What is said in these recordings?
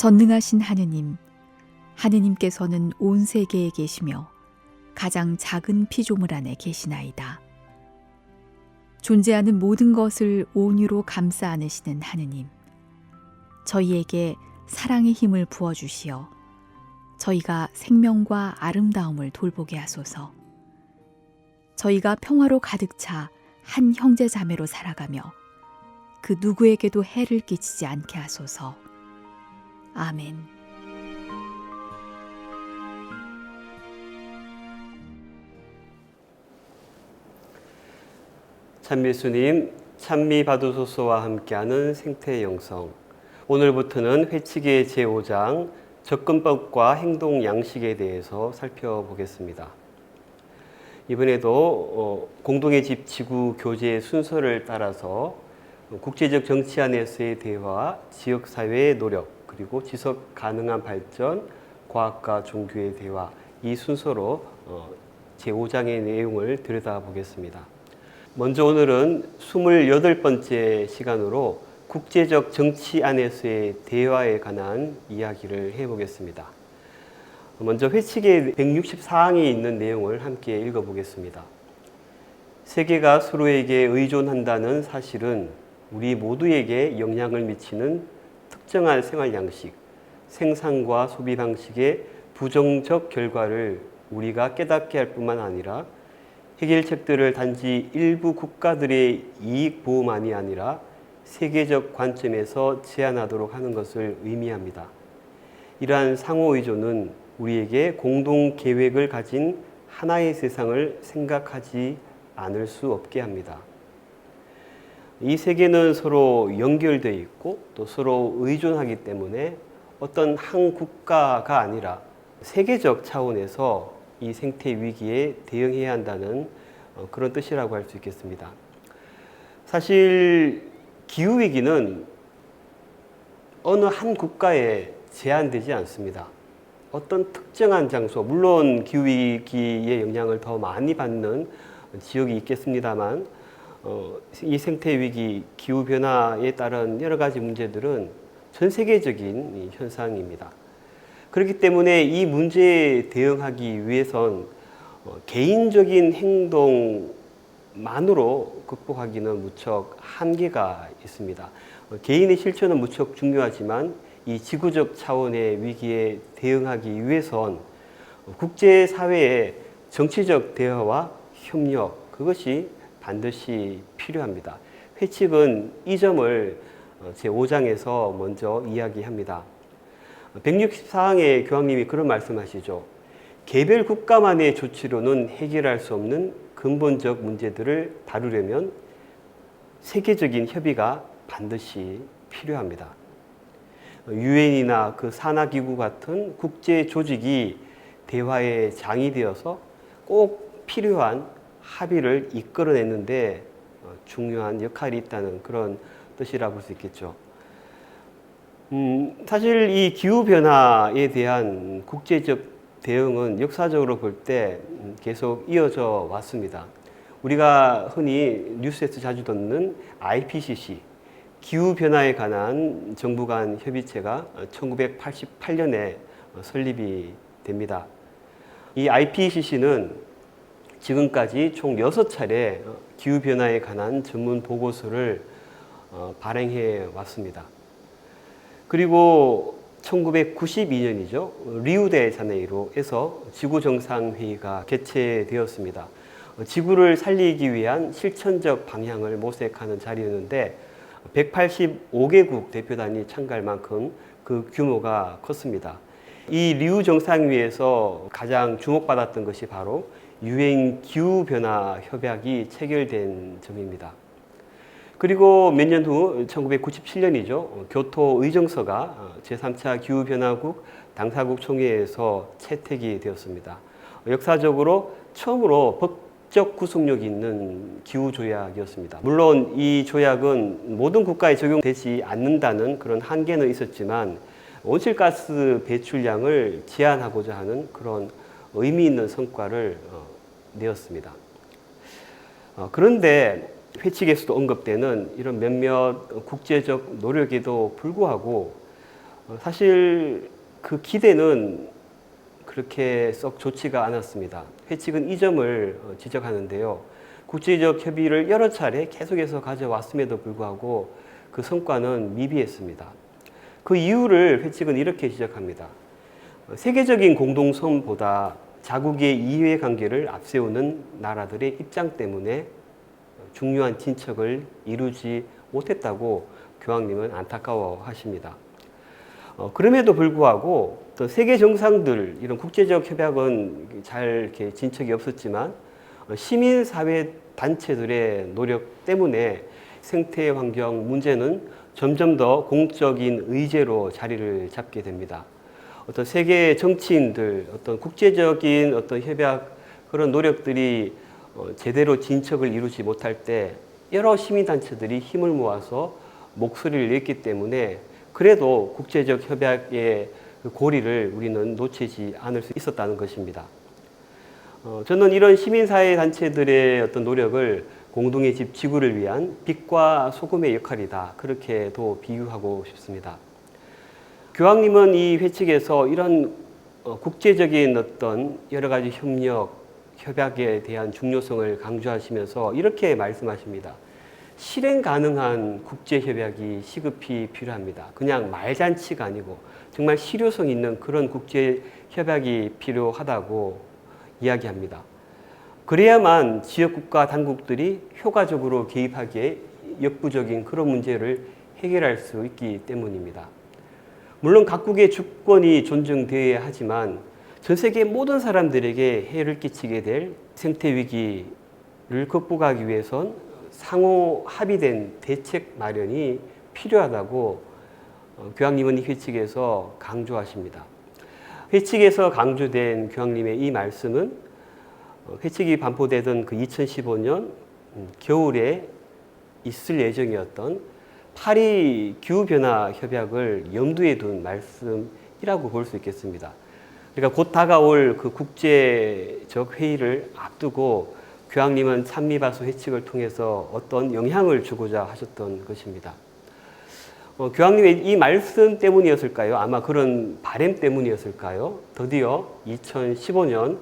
전능하신 하느님, 하느님께서는 온 세계에 계시며 가장 작은 피조물 안에 계시나이다. 존재하는 모든 것을 온유로 감싸 안으시는 하느님, 저희에게 사랑의 힘을 부어주시어 저희가 생명과 아름다움을 돌보게 하소서. 저희가 평화로 가득 차 한 형제 자매로 살아가며 그 누구에게도 해를 끼치지 않게 하소서. 아멘. 참미수님, 찬미 받으소서와 함께하는 생태 영성. 오늘부터는 회칙의 제5장 접근법과 행동 양식에 대해서 살펴보겠습니다. 이번에도 공동의 집 지구 교제 순서를 따라서 국제적 정치 안에서의 대화, 지역사회의 노력, 그리고 지속 가능한 발전, 과학과 종교의 대화, 이 순서로 제5장의 내용을 들여다보겠습니다. 먼저 오늘은 28번째 시간으로 국제적 정치 안에서의 대화에 관한 이야기를 해보겠습니다. 먼저 회칙의 164항에 있는 내용을 함께 읽어보겠습니다. 세계가 서로에게 의존한다는 사실은 우리 모두에게 영향을 미치는 특정한 생활 양식, 생산과 소비 방식의 부정적 결과를 우리가 깨닫게 할 뿐만 아니라 해결책들을 단지 일부 국가들의 이익 보호만이 아니라 세계적 관점에서 제안하도록 하는 것을 의미합니다. 이러한 상호 의존은 우리에게 공동 계획을 가진 하나의 세상을 생각하지 않을 수 없게 합니다. 이 세계는 서로 연결되어 있고 또 서로 의존하기 때문에 어떤 한 국가가 아니라 세계적 차원에서 이 생태 위기에 대응해야 한다는 그런 뜻이라고 할 수 있겠습니다. 사실 기후위기는 어느 한 국가에 제한되지 않습니다. 어떤 특정한 장소, 물론 기후위기의 영향을 더 많이 받는 지역이 있겠습니다만 이 생태위기, 기후변화에 따른 여러 가지 문제들은 전 세계적인 현상입니다. 그렇기 때문에 이 문제에 대응하기 위해선 개인적인 행동만으로 극복하기는 무척 한계가 있습니다. 개인의 실천은 무척 중요하지만 이 지구적 차원의 위기에 대응하기 위해선 국제사회의 정치적 대화와 협력, 그것이 반드시 필요합니다. 회칙은 이 점을 제5장에서 먼저 이야기합니다. 164항의 교황님이 그런 말씀하시죠. 개별 국가만의 조치로는 해결할 수 없는 근본적 문제들을 다루려면 세계적인 협의가 반드시 필요합니다. 유엔이나 그 산하기구 같은 국제 조직이 대화의 장이 되어서 꼭 필요한 합의를 이끌어내는데 중요한 역할이 있다는 그런 뜻이라 볼 수 있겠죠. 사실 이 기후변화에 대한 국제적 대응은 역사적으로 볼 때 계속 이어져 왔습니다. 우리가 흔히 뉴스에서 자주 듣는 IPCC, 기후변화에 관한 정부 간 협의체가 1988년에 설립이 됩니다. 이 IPCC는 지금까지 총 6차례 기후변화에 관한 전문 보고서를 발행해 왔습니다. 그리고 1992년이죠. 리우데자네이루에서 지구정상회의가 개최되었습니다. 지구를 살리기 위한 실천적 방향을 모색하는 자리였는데 185개국 대표단이 참가할 만큼 그 규모가 컸습니다. 이 리우 정상회의에서 가장 주목받았던 것이 바로 유엔 기후변화 협약이 체결된 점입니다. 그리고 몇 년 후 1997년이죠. 교토 의정서가 제3차 기후변화국 당사국 총회에서 채택이 되었습니다. 역사적으로 처음으로 법적 구속력이 있는 기후조약이었습니다. 물론 이 조약은 모든 국가에 적용되지 않는다는 그런 한계는 있었지만 온실가스 배출량을 제한하고자 하는 그런 의미 있는 성과를 내었습니다. 그런데 회칙에서도 언급되는 이런 몇몇 국제적 노력에도 불구하고 사실 그 기대는 그렇게 썩 좋지가 않았습니다. 회칙은 이 점을 지적하는데요. 국제적 협의를 여러 차례 계속해서 가져왔음에도 불구하고 그 성과는 미비했습니다. 그 이유를 회칙은 이렇게 지적합니다. 세계적인 공동선보다 자국의 이해 관계를 앞세우는 나라들의 입장 때문에 중요한 진척을 이루지 못했다고 교황님은 안타까워하십니다. 그럼에도 불구하고 또 세계 정상들 이런 국제적 협약은 잘 이렇게 진척이 없었지만 시민사회 단체들의 노력 때문에 생태 환경 문제는 점점 더 공적인 의제로 자리를 잡게 됩니다. 어떤 세계 정치인들, 어떤 국제적인 어떤 협약 그런 노력들이 제대로 진척을 이루지 못할 때 여러 시민단체들이 힘을 모아서 목소리를 냈기 때문에 그래도 국제적 협약의 고리를 우리는 놓치지 않을 수 있었다는 것입니다. 저는 이런 시민사회 단체들의 어떤 노력을 공동의 집 지구를 위한 빛과 소금의 역할이다. 그렇게도 비유하고 싶습니다. 교황님은 이 회칙에서 이런 국제적인 어떤 여러 가지 협력, 협약에 대한 중요성을 강조하시면서 이렇게 말씀하십니다. 실행 가능한 국제협약이 시급히 필요합니다. 그냥 말잔치가 아니고 정말 실효성 있는 그런 국제협약이 필요하다고 이야기합니다. 그래야만 지역국가 당국들이 효과적으로 개입하기에 역부족인 그런 문제를 해결할 수 있기 때문입니다. 물론 각국의 주권이 존중되어야 하지만 전 세계 모든 사람들에게 해를 끼치게 될 생태 위기를 극복하기 위해선 상호 합의된 대책 마련이 필요하다고 교황님은 이 회칙에서 강조하십니다. 회칙에서 강조된 교황님의 이 말씀은 회칙이 반포되던 그 2015년 겨울에 있을 예정이었던 파리 기후변화 협약을 염두에 둔 말씀이라고 볼 수 있겠습니다. 그러니까 곧 다가올 그 국제적 회의를 앞두고 교황님은 찬미바수 회칙을 통해서 어떤 영향을 주고자 하셨던 것입니다. 교황님의 이 말씀 때문이었을까요? 아마 그런 바람 때문이었을까요? 드디어 2015년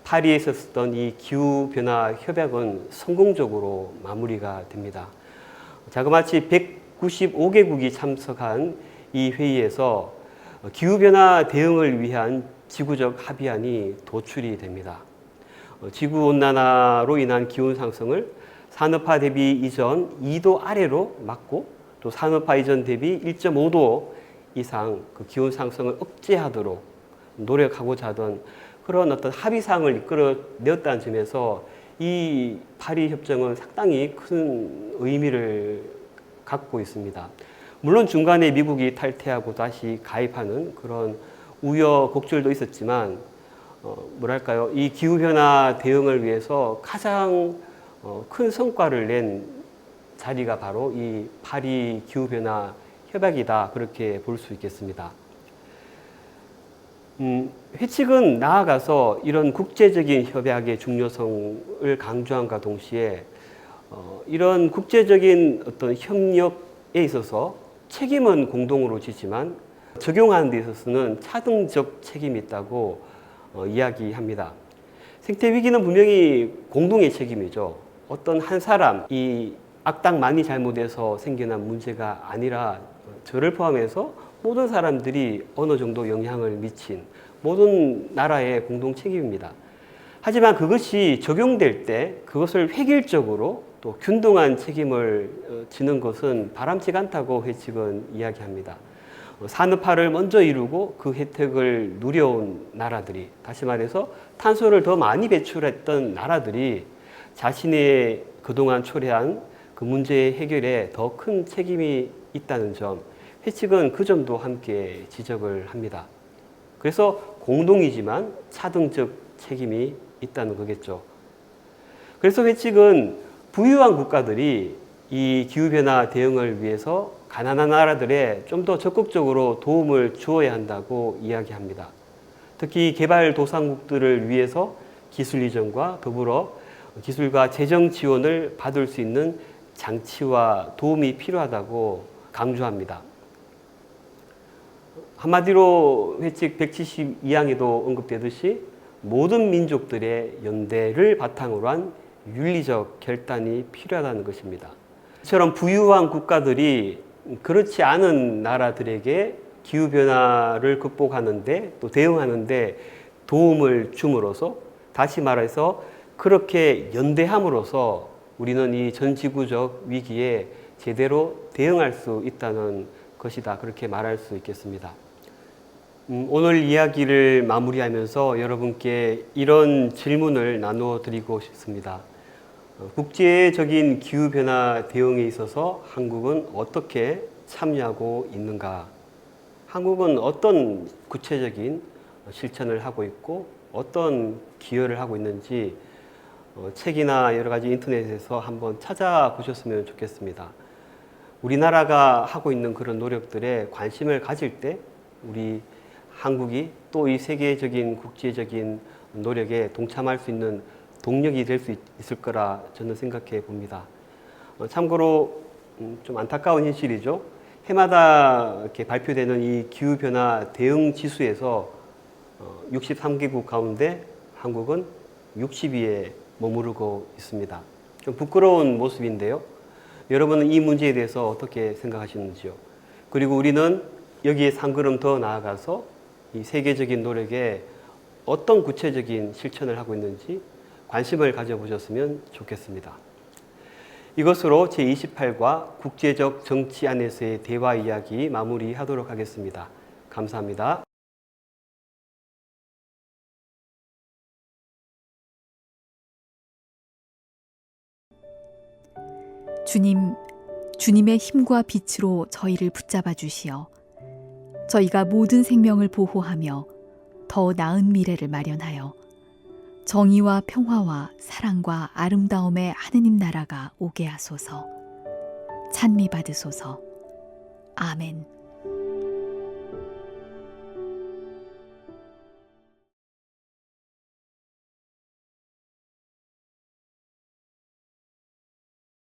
파리에서 쓰던 이 기후변화 협약은 성공적으로 마무리가 됩니다. 자그마치 195개국이 참석한 이 회의에서 기후변화 대응을 위한 지구적 합의안이 도출이 됩니다. 지구온난화로 인한 기온 상승을 산업화 대비 이전 2도 아래로 막고 또 산업화 이전 대비 1.5도 이상 그 기온 상승을 억제하도록 노력하고자 하던 그런 어떤 합의사항을 이끌어내었다는 점에서 이 파리 협정은 상당히 큰 의미를 갖고 있습니다. 물론 중간에 미국이 탈퇴하고 다시 가입하는 그런 우여곡절도 있었지만 뭐랄까요, 이 기후변화 대응을 위해서 가장 큰 성과를 낸 자리가 바로 이 파리 기후변화 협약이다, 그렇게 볼 수 있겠습니다. 회칙은 나아가서 이런 국제적인 협약의 중요성을 강조함과 동시에 이런 국제적인 어떤 협력에 있어서 책임은 공동으로 지지만 적용하는 데 있어서는 차등적 책임이 있다고 이야기합니다. 생태 위기는 분명히 공동의 책임이죠. 어떤 한 사람이 악당만이 잘못해서 생겨난 문제가 아니라 저를 포함해서 모든 사람들이 어느 정도 영향을 미친 모든 나라의 공동 책임입니다. 하지만 그것이 적용될 때 그것을 획일적으로 또 균등한 책임을 지는 것은 바람직하지 않다고 회칙은 이야기합니다. 산업화를 먼저 이루고 그 혜택을 누려온 나라들이, 다시 말해서 탄소를 더 많이 배출했던 나라들이 자신의 그동안 초래한 그 문제의 해결에 더 큰 책임이 있다는 점, 회칙은 그 점도 함께 지적을 합니다. 그래서 공동이지만 차등적 책임이 있다는 거겠죠. 그래서 회칙은 부유한 국가들이 이 기후변화 대응을 위해서 가난한 나라들에 좀 더 적극적으로 도움을 주어야 한다고 이야기합니다. 특히 개발도상국들을 위해서 기술 이전과 더불어 기술과 재정 지원을 받을 수 있는 장치와 도움이 필요하다고 강조합니다. 한마디로 회칙 172항에도 언급되듯이 모든 민족들의 연대를 바탕으로 한 윤리적 결단이 필요하다는 것입니다. 이처럼 부유한 국가들이 그렇지 않은 나라들에게 기후변화를 극복하는데 또 대응하는데 도움을 줌으로써, 다시 말해서 그렇게 연대함으로써 우리는 이 전 지구적 위기에 제대로 대응할 수 있다는 것이다, 그렇게 말할 수 있겠습니다. 오늘 이야기를 마무리하면서 여러분께 이런 질문을 나누어 드리고 싶습니다. 국제적인 기후변화 대응에 있어서 한국은 어떻게 참여하고 있는가? 한국은 어떤 구체적인 실천을 하고 있고 어떤 기여를 하고 있는지 책이나 여러 가지 인터넷에서 한번 찾아보셨으면 좋겠습니다. 우리나라가 하고 있는 그런 노력들에 관심을 가질 때 우리 한국이 또 이 세계적인 국제적인 노력에 동참할 수 있는 동력이 될 수 있을 거라 저는 생각해 봅니다. 참고로 좀 안타까운 현실이죠. 해마다 이렇게 발표되는 이 기후변화 대응 지수에서 63개국 가운데 한국은 60위에 머무르고 있습니다. 좀 부끄러운 모습인데요. 여러분은 이 문제에 대해서 어떻게 생각하시는지요? 그리고 우리는 여기에 한 걸음 더 나아가서 이 세계적인 노력에 어떤 구체적인 실천을 하고 있는지 관심을 가져보셨으면 좋겠습니다. 이것으로 제28과 국제적 정치 안에서의 대화 이야기 마무리하도록 하겠습니다. 감사합니다. 주님의 힘과 빛으로 저희를 붙잡아 주시어 저희가 모든 생명을 보호하며 더 나은 미래를 마련하여 정의와 평화와 사랑과 아름다움의 하느님 나라가 오게 하소서. 찬미 받으소서. 아멘.